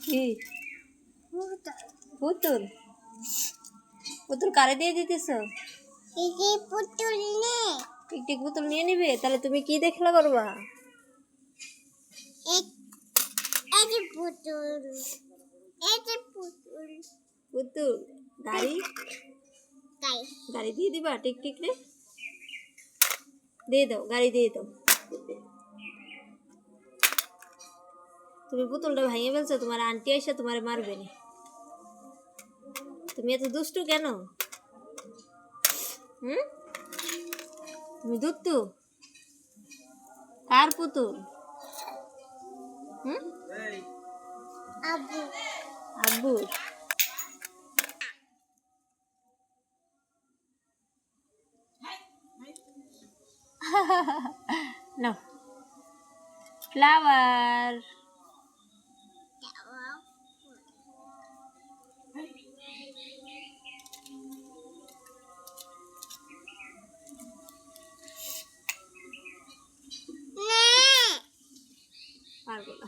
কি পুতুল? পুতুল কারে দিয়ে দিতেছো? টিকটিক পুতুল নিয়ে নিবে? তাহলে তুমি কি দিয়ে খেলা করবা? পুতুল গাড়ি গাড়ি দিয়ে দিবা টিকটিক রে? দিয়ে দাও, গাড়ি দিয়ে দাও। তুমি পুতুলটা ভাঙিয়ে ফেলছো, তোমার আন্টি এসে তোমার মারবে না। তুমি এত দুষ্টু কেন? তুমি দুষ্টু? কার পুতুল? আব্বু। No. Flower. পারবো না।